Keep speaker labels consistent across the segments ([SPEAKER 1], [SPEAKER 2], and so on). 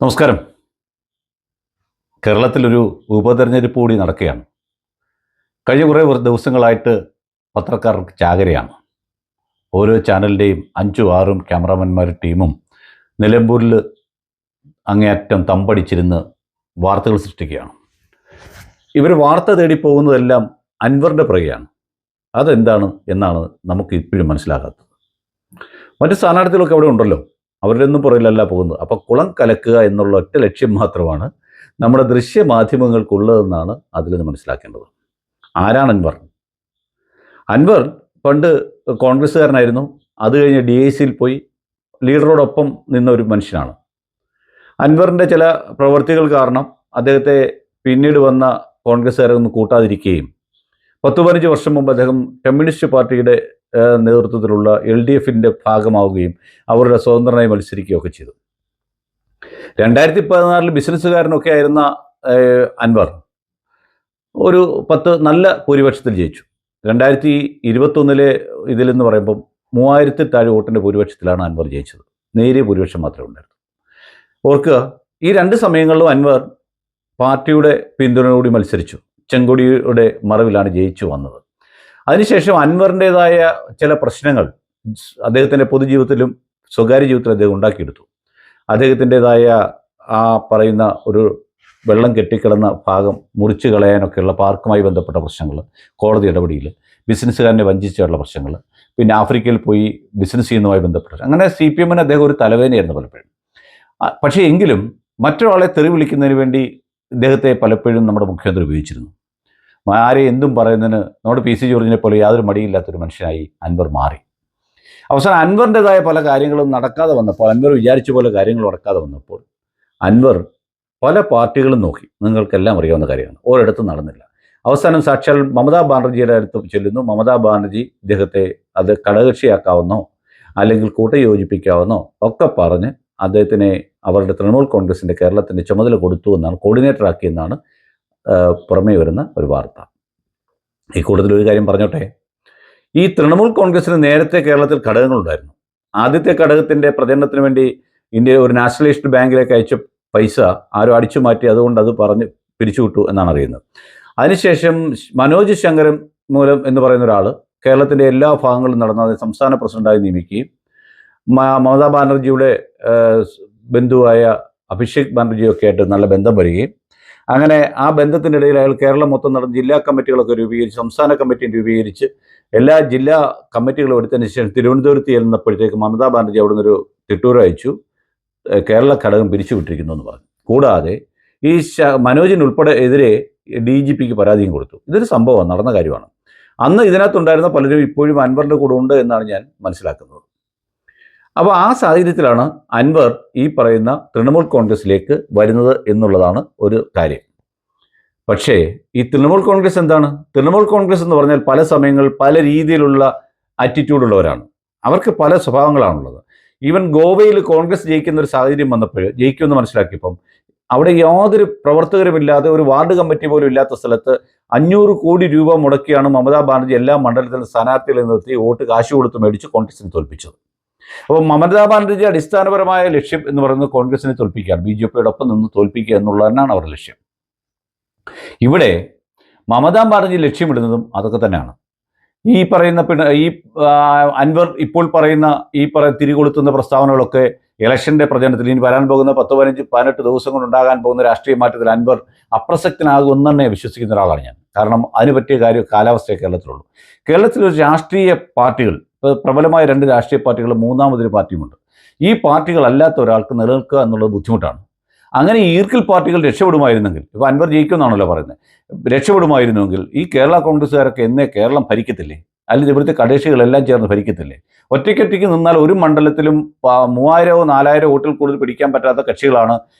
[SPEAKER 1] നമസ്കാരം. കേരളത്തിലൊരു ഉപതെരഞ്ഞെടുപ്പ് കൂടി നടക്കുകയാണ്. കഴിഞ്ഞ കുറേ ദിവസങ്ങളായിട്ട് പത്രക്കാർക്ക് ചാകരയാണ്. ഓരോ ചാനലിൻ്റെയും 5ഉം 6ഉം ക്യാമറാമാന്മാരുടെ ടീമും നിലമ്പൂരിൽ അങ്ങേയറ്റം തമ്പടിച്ചിരുന്ന് വാർത്തകൾ സൃഷ്ടിക്കുകയാണ്. ഇവർ വാർത്ത തേടി പോകുന്നതെല്ലാം അൻവറിൻ്റെ പുറകെയാണ്. അതെന്താണ് എന്നാണ് നമുക്ക് ഇപ്പോഴും മനസ്സിലാകാത്തത്. മറ്റ് സ്ഥാനാർത്ഥികളൊക്കെ അവിടെ ഉണ്ടല്ലോ, അവരുടെ ഒന്നും പുറകിലല്ല പോകുന്നത്. അപ്പോൾ കുളം കലക്കുക എന്നുള്ള ഒറ്റ ലക്ഷ്യം മാത്രമാണ് നമ്മുടെ ദൃശ്യമാധ്യമങ്ങൾക്കുള്ളതെന്നാണ് അതിൽ നിന്ന് മനസ്സിലാക്കേണ്ടത്. ആരാണ് അൻവർ? അൻവർ പണ്ട് കോൺഗ്രസ്സുകാരനായിരുന്നു. അത് കഴിഞ്ഞ് DICയിൽ പോയി ലീഡറോടൊപ്പം നിന്ന ഒരു മനുഷ്യനാണ്. അൻവറിൻ്റെ ചില പ്രവൃത്തികൾ കാരണം അദ്ദേഹത്തെ പിന്നീട് വന്ന കോൺഗ്രസ്സുകാരൊന്നും കൂട്ടാതിരിക്കുകയും 10-15 വർഷം മുമ്പ് അദ്ദേഹം കമ്മ്യൂണിസ്റ്റ് പാർട്ടിയുടെ നേതൃത്വത്തിലുള്ള LDFൻ്റെ ഭാഗമാവുകയും അവരുടെ സ്വതന്ത്രനായി മത്സരിക്കുകയൊക്കെ ചെയ്തു. 2014 ബിസിനസ്സുകാരനൊക്കെ ആയിരുന്ന അൻവർ ഒരു 10 നല്ല ഭൂരിപക്ഷത്തിൽ ജയിച്ചു. 2021 ഇതിലെന്ന് പറയുമ്പം 3000 താഴെ വോട്ടിൻ്റെ ഭൂരിപക്ഷത്തിലാണ് അൻവർ ജയിച്ചത്. നേരിയ ഭൂരിപക്ഷം മാത്രമേ ഉണ്ടായിരുന്നു. ഓർക്കുക, ഈ 2 സമയങ്ങളിലും അൻവർ പാർട്ടിയുടെ പിന്തുണയോടുകൂടി മത്സരിച്ചു. ചെങ്കൊടിയുടെ മറവിലാണ് ജയിച്ചു വന്നത്. അതിനുശേഷം അൻവറിൻ്റേതായ ചില പ്രശ്നങ്ങൾ അദ്ദേഹത്തിൻ്റെ പൊതുജീവിതത്തിലും സ്വകാര്യ ജീവിതത്തിലും അദ്ദേഹം ഉണ്ടാക്കിയെടുത്തു. അദ്ദേഹത്തിൻ്റേതായ ആ പറയുന്ന ഒരു വെള്ളം കെട്ടിക്കിടന്ന ഭാഗം മുറിച്ചു കളയാനൊക്കെയുള്ള പാർക്കുമായി ബന്ധപ്പെട്ട പ്രശ്നങ്ങൾ, കോടതി ഇടപെടൽ, ബിസിനസ്സുകാരനെ വഞ്ചിച്ചുള്ള പ്രശ്നങ്ങൾ, പിന്നെ ആഫ്രിക്കയിൽ പോയി ബിസിനസ് ചെയ്യുന്നതുമായി ബന്ധപ്പെട്ട, അങ്ങനെ CPMന് അദ്ദേഹം ഒരു തലവേദനയായിരുന്നു പലപ്പോഴും. പക്ഷേ എങ്കിലും മറ്റൊരാളെ തെറി വിളിക്കുന്നതിന് വേണ്ടി ഇദ്ദേഹത്തെ പലപ്പോഴും നമ്മുടെ മുഖ്യമന്ത്രി ഉപയോഗിച്ചിരുന്നു. ആരെ എന്തും പറയുന്നതിന് നമ്മുടെ PC ജോർജിനെ പോലെ യാതൊരു മടിയില്ലാത്തൊരു മനുഷ്യനായി അൻവർ മാറി. അവസാനം അൻവറിൻ്റെതായ പല കാര്യങ്ങളും നടക്കാതെ വന്നപ്പോൾ, അൻവർ വിചാരിച്ച പോലെ കാര്യങ്ങൾ നടക്കാതെ വന്നപ്പോൾ അൻവർ പല പാർട്ടികളും നോക്കി. നിങ്ങൾക്കെല്ലാം അറിയാവുന്ന കാര്യമാണ്. ഒരിടത്തും നടന്നില്ല. അവസാനം സാക്ഷാൽ മമതാ ബാനർജിയുടെ അടുത്ത് ചെല്ലുന്നു. മമതാ ബാനർജി ഇദ്ദേഹത്തെ അത് ഘടകകക്ഷിയാക്കാവുന്നോ അല്ലെങ്കിൽ കൂട്ടയോജിപ്പിക്കാവുന്നോ ഒക്കെ പറഞ്ഞ് അദ്ദേഹത്തിനെ അവരുടെ തൃണമൂൽ കോൺഗ്രസിൻ്റെ കേരളത്തിൻ്റെ ചുമതല കൊടുത്തു എന്നാണ്, കോർഡിനേറ്റർ ആക്കിയെന്നാണ് പുറമേ വരുന്ന ഒരു വാർത്ത. ഈ കൂട്ടത്തിലൊരു കാര്യം പറഞ്ഞോട്ടെ, ഈ തൃണമൂൽ കോൺഗ്രസിന് നേരത്തെ കേരളത്തിൽ ഘടകങ്ങളുണ്ടായിരുന്നു. ആദ്യത്തെ ഘടകത്തിൻ്റെ പ്രചരണത്തിന് വേണ്ടി ഇന്ത്യ ഒരു നാഷണലിസ്റ്റ് ബാങ്കിലേക്ക് അയച്ച പൈസ ആരോ അടിച്ചു മാറ്റി, അതുകൊണ്ട് അത് പറഞ്ഞ് പിരിച്ചുവിട്ടു എന്നാണ് അറിയുന്നത്. അതിനുശേഷം മനോജ് ശങ്കരൻ മൂലം എന്ന് പറയുന്ന ഒരാൾ കേരളത്തിൻ്റെ എല്ലാ ഭാഗങ്ങളിലും നടന്ന സംസ്ഥാന പ്രസിഡന്റായി നിയമിക്കുകയും മമതാ ബാനർജിയുടെ ബന്ധുവായ അഭിഷേക് ബാനർജിയൊക്കെ ആയിട്ട് നല്ല ബന്ധം വരികയും, അങ്ങനെ ആ ബന്ധത്തിനിടയിൽ അയാൾ കേരളം മൊത്തം നടന്ന് ജില്ലാ കമ്മിറ്റികളൊക്കെ രൂപീകരിച്ച്, സംസ്ഥാന കമ്മിറ്റി രൂപീകരിച്ച്, എല്ലാ ജില്ലാ കമ്മിറ്റികളും എടുത്തതിന് ശേഷം തിരുവനന്തപുരത്ത് ചെല്ലുന്നപ്പോഴത്തേക്ക് മമതാ ബാനർജി അവിടെ നിന്നൊരു തിട്ടൂർ അയച്ചു, കേരള ഘടകം പിരിച്ചുവിട്ടിരിക്കുന്നു എന്ന് പറഞ്ഞു. കൂടാതെ ഈ മനോജിനുൾപ്പെടെ എതിരെ DGPക്ക് പരാതിയും കൊടുത്തു. ഇതൊരു സംഭവമാണ്, നടന്ന കാര്യമാണ്. അന്ന് ഇതിനകത്തുണ്ടായിരുന്ന പലരും ഇപ്പോഴും അൻവറിൻ്റെ കൂടെ ഉണ്ട് എന്നാണ് ഞാൻ മനസ്സിലാക്കുന്നത്. അപ്പോൾ ആ സാഹചര്യത്തിലാണ് അൻവർ ഈ പറയുന്ന തൃണമൂൽ കോൺഗ്രസിലേക്ക് വരുന്നത് എന്നുള്ളതാണ് ഒരു കാര്യം. പക്ഷേ ഈ തൃണമൂൽ കോൺഗ്രസ് എന്താണ്? തൃണമൂൽ കോൺഗ്രസ് എന്ന് പറഞ്ഞാൽ പല സമയങ്ങളിൽ പല രീതിയിലുള്ള ആറ്റിറ്റ്യൂഡുള്ളവരാണ്. അവർക്ക് പല സ്വഭാവങ്ങളാണുള്ളത്. ഈവൻ ഗോവയിൽ കോൺഗ്രസ് ജയിക്കുന്ന ഒരു സാഹചര്യം വന്നപ്പോൾ, ജയിക്കുമെന്ന് മനസ്സിലാക്കിയപ്പം അവിടെ യാതൊരു പ്രവർത്തകരുമില്ലാതെ, ഒരു വാർഡ് കമ്മിറ്റി പോലും ഇല്ലാത്ത സ്ഥലത്ത് 500 കോടി രൂപ മുടക്കിയാണ് മമതാ ബാനർജി എല്ലാ മണ്ഡലത്തിലും സ്ഥാനാർത്ഥികളെ നിർത്തി വോട്ട് കാശ് കൊടുത്ത് മേടിച്ച് കോൺഗ്രസിനെ തോൽപ്പിച്ചത്. അപ്പോൾ മമതാ ബാനർജി അടിസ്ഥാനപരമായ ലക്ഷ്യം എന്ന് പറയുന്നത് കോൺഗ്രസിനെ തോൽപ്പിക്കുകയാണ്, BJPയോടൊപ്പം നിന്ന് തോൽപ്പിക്കുക എന്നുള്ളത് തന്നെയാണ് അവരുടെ ലക്ഷ്യം. ഇവിടെ മമതാ ബാനർജി ലക്ഷ്യമിടുന്നതും അതൊക്കെ തന്നെയാണ്. ഈ പറയുന്ന ഈ അൻവർ ഇപ്പോൾ പറയുന്ന തിരികൊളുത്തുന്ന പ്രസ്താവനകളൊക്കെ ഇലക്ഷൻ്റെ പ്രചരണത്തിൽ ഇനി വരാൻ പോകുന്ന 10-15-18 ദിവസം കൊണ്ടുണ്ടാകാൻ പോകുന്ന രാഷ്ട്രീയ മാറ്റത്തിൽ അൻവർ അപ്രസക്തനാകുമെന്ന് തന്നെ വിശ്വസിക്കുന്ന ഒരാളാണ് ഞാൻ. കാരണം അതിന് പറ്റിയ കാലാവസ്ഥയെ കേരളത്തിലുള്ളൂ. കേരളത്തിലൊരു രാഷ്ട്രീയ പാർട്ടികൾ, പ്രബലമായ 2 രാഷ്ട്രീയ പാർട്ടികൾ, മൂന്നാമതൊരു പാർട്ടിയുമുണ്ട്. ഈ പാർട്ടികളല്ലാത്ത ഒരാൾക്ക് നിലനിൽക്കുക എന്നുള്ളത് ബുദ്ധിമുട്ടാണ്. അങ്ങനെ ഈർക്കിൽ പാർട്ടികൾ രക്ഷപ്പെടുമായിരുന്നെങ്കിൽ, ഇപ്പോൾ അൻവർ ജയിക്കുമെന്നാണല്ലോ പറയുന്നത്, രക്ഷപ്പെടുമായിരുന്നെങ്കിൽ ഈ കേരള കോൺഗ്രസ്സുകാരൊക്കെ എന്നേ കേരളം ഭരിക്കത്തില്ലേ? അല്ലെങ്കിൽ ഇവിടുത്തെ കടേശികളെല്ലാം ചേർന്ന് ഭരിക്കത്തില്ലേ? ഒറ്റയ്ക്കൊറ്റയ്ക്ക് നിന്നാൽ ഒരു മണ്ഡലത്തിലും 3000-4000 വോട്ടിൽ കൂടുതൽ പിടിക്കാൻ പറ്റാത്ത കക്ഷികളാണ്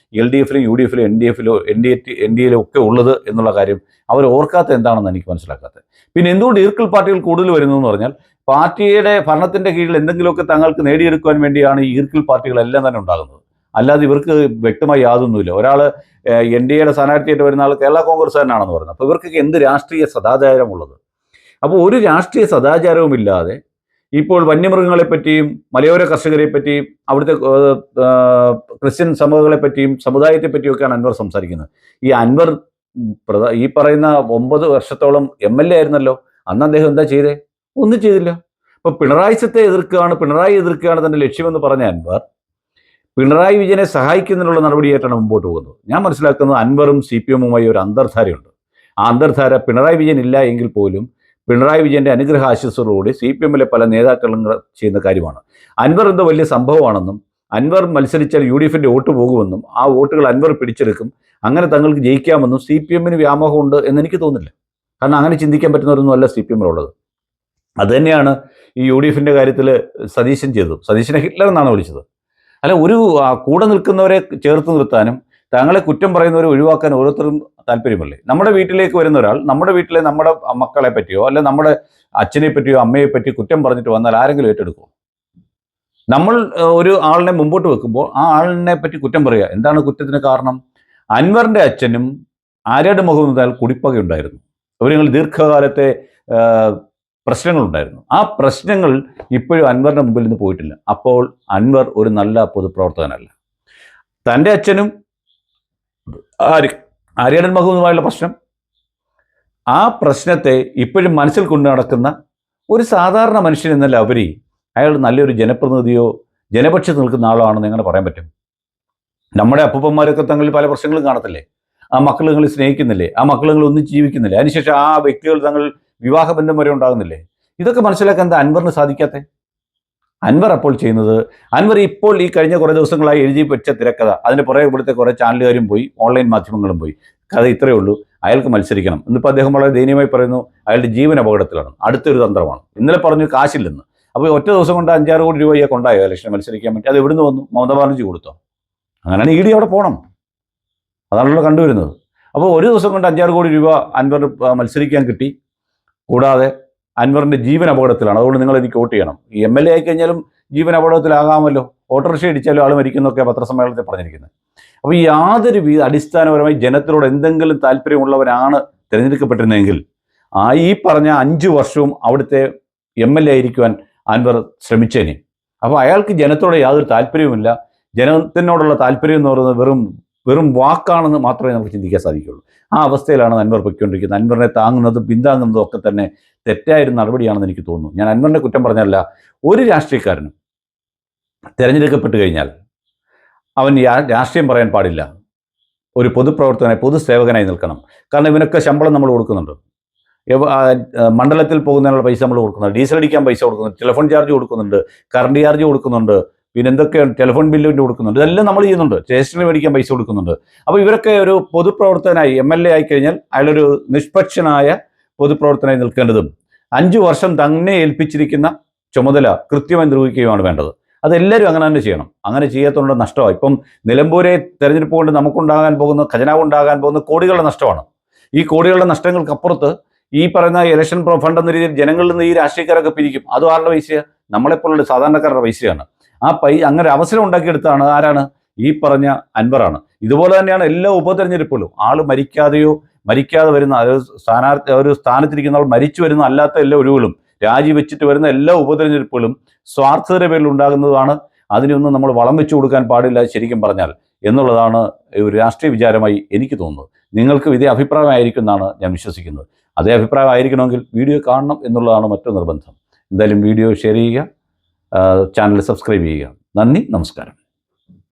[SPEAKER 1] LDFിലും UDFിലും NDFിലും NDAയിലും ഒക്കെ ഉള്ളത് എന്നുള്ള കാര്യം അവർ ഓർക്കാത്ത എന്താണെന്ന് എനിക്ക് മനസ്സിലാക്കാത്തത്. പിന്നെ എന്തുകൊണ്ട് ഈർക്കിൽ പാർട്ടികൾ കൂടുതൽ വരുന്നു എന്ന് പറഞ്ഞാൽ, പാർട്ടിയുടെ ഭരണത്തിൻ്റെ കീഴിൽ എന്തെങ്കിലുമൊക്കെ തങ്ങൾക്ക് നേടിയെടുക്കുവാൻ വേണ്ടിയാണ് ഈ ഈർക്കിൽ പാർട്ടികളെല്ലാം തന്നെ ഉണ്ടാകുന്നത്. അല്ലാതെ ഇവർക്ക് വ്യക്തമായി യാതൊന്നുമില്ല. ഒരാൾ NDAയുടെ സ്ഥാനാർത്ഥിയായിട്ട് വരുന്ന ആൾ കേരള കോൺഗ്രസ്സുകാരനാണെന്ന് പറയുന്നത്. അപ്പോൾ ഇവർക്കൊക്കെ എന്ത് രാഷ്ട്രീയ സദാചാരമുള്ളത്? അപ്പോൾ ഒരു രാഷ്ട്രീയ സദാചാരവുമില്ലാതെ ഇപ്പോൾ വന്യമൃഗങ്ങളെപ്പറ്റിയും മലയോര കർഷകരെ പറ്റിയും അവിടുത്തെ ക്രിസ്ത്യൻ സമൂഹങ്ങളെ പറ്റിയും സമുദായത്തെ പറ്റിയൊക്കെയാണ് അൻവർ സംസാരിക്കുന്നത്. ഈ അൻവർ ഈ പറയുന്ന 9 വർഷത്തോളം MLA ആയിരുന്നല്ലോ. അന്ന് അദ്ദേഹം എന്താ ചെയ്തേ? ഒന്നും ചെയ്തില്ല. ഇപ്പൊ പിണറായിസത്തെ എതിർക്കുകയാണ് തന്റെ ലക്ഷ്യമെന്ന് പറഞ്ഞ അൻവർ പിണറായി വിജയനെ സഹായിക്കുന്നതിനുള്ള നടപടിയായിട്ടാണ് മുമ്പോട്ട് പോകുന്നത്. ഞാൻ മനസ്സിലാക്കുന്നത് അൻവറും CPM-ഉമായി ഒരു അന്തർധാരയുണ്ട്. ആ അന്തർധാര പിണറായി വിജയൻ ഇല്ല എങ്കിൽ പോലും പിണറായി വിജയന്റെ അനുഗ്രഹ ആശീസ്സോടുകൂടി CPM-ലെ പല നേതാക്കളും ചെയ്യുന്ന കാര്യമാണ്. അൻവർ എന്തോ വലിയ സംഭവമാണെന്നും അൻവർ മത്സരിച്ചാൽ UDF-ന്റെ വോട്ട് പോകുമെന്നും ആ വോട്ടുകൾ അൻവർ പിടിച്ചെടുക്കും, അങ്ങനെ തങ്ങൾക്ക് ജയിക്കാമെന്നും CPM-ന് വ്യാമോഹമുണ്ട് എന്നെനിക്ക് തോന്നുന്നില്ല. കാരണം അങ്ങനെ ചിന്തിക്കാൻ പറ്റുന്നവരൊന്നും അല്ല CPM-ലുള്ളത്. അതുതന്നെയാണ് ഈ UDF-ന്റെ കാര്യത്തിൽ സതീശൻ ചെയ്തത്. സതീശനെ ഹിറ്റ്ലർ എന്നാണ് വിളിച്ചത്. അല്ല, ഒരു കൂടെ നിൽക്കുന്നവരെ ചേർത്ത് നിർത്താനും തങ്ങളെ കുറ്റം പറയുന്നവരെ ഒഴിവാക്കാൻ ഓരോരുത്തരും താല്പര്യമല്ലേ. നമ്മുടെ വീട്ടിലേക്ക് വരുന്ന ഒരാൾ നമ്മുടെ വീട്ടിലെ നമ്മുടെ മക്കളെ പറ്റിയോ അല്ലെ നമ്മുടെ അച്ഛനെ പറ്റിയോ അമ്മയെ പറ്റിയോ കുറ്റം പറഞ്ഞിട്ട് വന്നാൽ ആരെങ്കിലും ഏറ്റെടുക്കുമോ? നമ്മൾ ഒരു ആളിനെ മുമ്പോട്ട് വെക്കുമ്പോൾ ആ ആളിനെ പറ്റി കുറ്റം പറയുക. എന്താണ് കുറ്റത്തിന് കാരണം? അൻവറിന്റെ അച്ഛനും ആര്യാട് മുഹമ്മദ് കുടിപ്പകയുണ്ടായിരുന്നു. അവർ ദീർഘകാലത്തെ പ്രശ്നങ്ങളുണ്ടായിരുന്നു. ആ പ്രശ്നങ്ങൾ ഇപ്പോഴും അൻവറിന്റെ മുമ്പിൽ നിന്ന് പോയിട്ടില്ല. അപ്പോൾ അൻവർ ഒരു നല്ല പൊതുപ്രവർത്തകനല്ല. തൻ്റെ അച്ഛനും ആര്യാടൻ മുഹമ്മദുമായുള്ള പ്രശ്നം, ആ പ്രശ്നത്തെ ഇപ്പോഴും മനസ്സിൽ കൊണ്ടു നടക്കുന്ന ഒരു സാധാരണ മനുഷ്യൻ എന്നല്ല ഉപരി അയാൾ നല്ലൊരു ജനപ്രതിനിധിയോ ജനപക്ഷത്ത് നിൽക്കുന്ന ആളാണെന്ന് എങ്ങനെ പറയാൻ പറ്റും? നമ്മുടെ അപ്പൂപ്പന്മാരൊക്കെ തങ്ങളിൽ പല പ്രശ്നങ്ങളും കാണത്തില്ലേ? ആ മക്കൾ നിങ്ങൾ സ്നേഹിക്കുന്നില്ലേ? ആ മക്കൾ നിങ്ങൾ ഒന്നും ജീവിക്കുന്നില്ലേ? അതിനുശേഷം ആ വ്യക്തികൾ തങ്ങൾ വിവാഹബന്ധം വരെ ഉണ്ടാകുന്നില്ലേ? ഇതൊക്കെ മനസ്സിലാക്കാൻ എന്താ അൻവറിന് സാധിക്കാത്തത്? അൻവർ അപ്പോൾ ചെയ്യുന്നത്, അൻവർ ഇപ്പോൾ ഈ കഴിഞ്ഞ കുറേ ദിവസങ്ങളായി എഴുതി വെച്ച തിരക്കഥ, അതിന് പുറകെ ഇവിടുത്തെ കുറേ ചാനലുകാരും പോയി, ഓൺലൈൻ മാധ്യമങ്ങളും പോയി, കഥ ഇത്രയേ ഉള്ളൂ, അയാൾക്ക് മത്സരിക്കണം. ഇന്നിപ്പോൾ അദ്ദേഹം വളരെ ദയനീയമായി പറയുന്നു അയാളുടെ ജീവൻ അപകടത്തിലാണ്. അടുത്തൊരു തന്ത്രമാണ്. ഇന്നലെ പറഞ്ഞു കാശില്ലെന്ന്. അപ്പോൾ ഒറ്റ ദിവസം കൊണ്ട് 5-6 കോടി രൂപയെ കൊണ്ടായോ ഇലക്ഷൻ മത്സരിക്കാൻ പറ്റി? അത് എവിടുന്ന് വന്നു? മമതാ ബാനർജി കൊടുത്തോ? അങ്ങനെയാണ് ED അവിടെ പോകണം. അതാണല്ലോ കണ്ടുവരുന്നത്. അപ്പോൾ ഒരു ദിവസം കൊണ്ട് 5-6 കോടി രൂപ അൻവർ മത്സരിക്കാൻ കിട്ടി. കൂടാതെ അൻവറിൻ്റെ ജീവൻ അപകടത്തിലാണ്, അതുകൊണ്ട് നിങ്ങൾ എനിക്ക് വോട്ട് ചെയ്യണം. ഈ MLA ആയിക്കഴിഞ്ഞാലും ജീവൻ അപകടത്തിലാകാമല്ലോ. ഓട്ടോറിക്ഷ ഇടിച്ചാലും ആൾ മരിക്കുന്നൊക്കെ പത്രസമ്മേളനത്തിൽ പറഞ്ഞിരിക്കുന്നത്. അപ്പോൾ യാതൊരു അടിസ്ഥാനപരമായി ജനത്തിനോട് എന്തെങ്കിലും താല്പര്യമുള്ളവരാണ് തിരഞ്ഞെടുക്കപ്പെട്ടിരുന്നതെങ്കിൽ ഈ പറഞ്ഞ 5 വർഷവും അവിടുത്തെ MLA ആയിരിക്കുവാൻ അൻവർ ശ്രമിച്ചേനെ. അപ്പോൾ അയാൾക്ക് ജനത്തോട് യാതൊരു താല്പര്യവുമില്ല. ജനത്തിനോടുള്ള താല്പര്യം എന്ന് പറയുന്നത് വെറും വാക്കാണെന്ന് മാത്രമേ നമുക്ക് ചിന്തിക്കാൻ സാധിക്കുകയുള്ളൂ. ആ അവസ്ഥയിലാണ് അൻവർ പൊയ്ക്കൊണ്ടിരിക്കുന്നത്. അൻവറിനെ താങ്ങുന്നതും പിന്താങ്ങുന്നതും ഒക്കെ തന്നെ തെറ്റായൊരു നടപടിയാണെന്ന് എനിക്ക് തോന്നുന്നു. ഞാൻ അൻവറിനെ കുറ്റം പറഞ്ഞല്ല. ഒരു രാഷ്ട്രീയക്കാരനും തിരഞ്ഞെടുക്കപ്പെട്ട് കഴിഞ്ഞാൽ അവൻ രാഷ്ട്രീയം പറയാൻ പാടില്ല. ഒരു പൊതുപ്രവർത്തകനായി പൊതുസേവകനായി നിൽക്കണം. കാരണം ഇവനൊക്കെ ശമ്പളം നമ്മൾ കൊടുക്കുന്നുണ്ട്. മണ്ഡലത്തിൽ പോകുന്നതിനുള്ള പൈസ നമ്മൾ കൊടുക്കുന്നുണ്ട്, ഡീസൽ അടിക്കാൻ പൈസ കൊടുക്കുന്നുണ്ട്, ടെലിഫോൺ ചാർജ് കൊടുക്കുന്നുണ്ട്, കറണ്ട് ചാർജ് കൊടുക്കുന്നുണ്ട്, പിന്നെ എന്തൊക്കെയാണ് ടെലിഫോൺ ബില്ലിൻ്റെ കൊടുക്കുന്നുണ്ട്. ഇതെല്ലാം നമ്മൾ ചെയ്യുന്നുണ്ട്. സ്റ്റേഷനിൽ മേടിക്കാൻ പൈസ കൊടുക്കുന്നുണ്ട്. അപ്പോൾ ഇവരൊക്കെ ഒരു പൊതുപ്രവർത്തകനായി MLA ആയിക്കഴിഞ്ഞാൽ അയാളൊരു നിഷ്പക്ഷനായ പൊതുപ്രവർത്തകനായി നിൽക്കേണ്ടതും 5 വർഷം തന്നെ ഏൽപ്പിച്ചിരിക്കുന്ന ചുമതല കൃത്യമായി നിർവഹിക്കുകയുമാണ് വേണ്ടത്. അതെല്ലാവരും അങ്ങനെ തന്നെ ചെയ്യണം. അങ്ങനെ ചെയ്യാത്തതുകൊണ്ട് നഷ്ടമാണ്. ഇപ്പം നിലമ്പൂരെ തെരഞ്ഞെടുപ്പ് കൊണ്ട് നമുക്കുണ്ടാകാൻ പോകുന്ന ഖജനാവ് ഉണ്ടാകാൻ പോകുന്ന കോടികളുടെ നഷ്ടമാണ്. ഈ കോടികളുടെ നഷ്ടങ്ങൾക്കപ്പുറത്ത് ഈ പറയുന്ന ഇലക്ഷൻ ഫണ്ട് എന്ന രീതിയിൽ ജനങ്ങളിൽ നിന്ന് ഈ രാഷ്ട്രീയക്കാരൊക്കെ പിരിക്കും. അതും ആരുടെ പൈസയാണ്? നമ്മളെപ്പോലുള്ള സാധാരണക്കാരുടെ പൈസയാണ്. അങ്ങനെ അവസരം ഉണ്ടാക്കിയെടുത്താണ് ആരാണ്? ഈ പറഞ്ഞ അൻവറാണ്. ഇതുപോലെ തന്നെയാണ് എല്ലാ ഉപതെരഞ്ഞെടുപ്പുകളും. ആൾ മരിക്കാതെ വരുന്ന ഒരു സ്ഥാനത്തിരിക്കുന്ന ആൾ മരിച്ചു വരുന്ന അല്ലാത്ത എല്ലാ ഒഴിവുകളും രാജിവെച്ചിട്ട് വരുന്ന എല്ലാ ഉപതെരഞ്ഞെടുപ്പുകളും സ്വാർത്ഥതയുടെ പേരിൽ ഉണ്ടാകുന്നതാണ്. അതിനൊന്നും നമ്മൾ വളം വെച്ചു കൊടുക്കാൻ പാടില്ല ശരിക്കും പറഞ്ഞാൽ എന്നുള്ളതാണ് ഒരു രാഷ്ട്രീയ വിചാരമായി എനിക്ക് തോന്നുന്നത്. നിങ്ങൾക്കും ഇതേ അഭിപ്രായമായിരിക്കും എന്നാണ് ഞാൻ വിശ്വസിക്കുന്നത്. അതേ അഭിപ്രായം ആയിരിക്കണമെങ്കിൽ വീഡിയോ കാണണം എന്നുള്ളതാണ് മറ്റൊരു നിർബന്ധം. എന്തായാലും വീഡിയോ ഷെയർ ചെയ്യുക, ചാനൽ സബ്സ്ക്രൈബ് ചെയ്യുക. നന്ദി, നമസ്കാരം.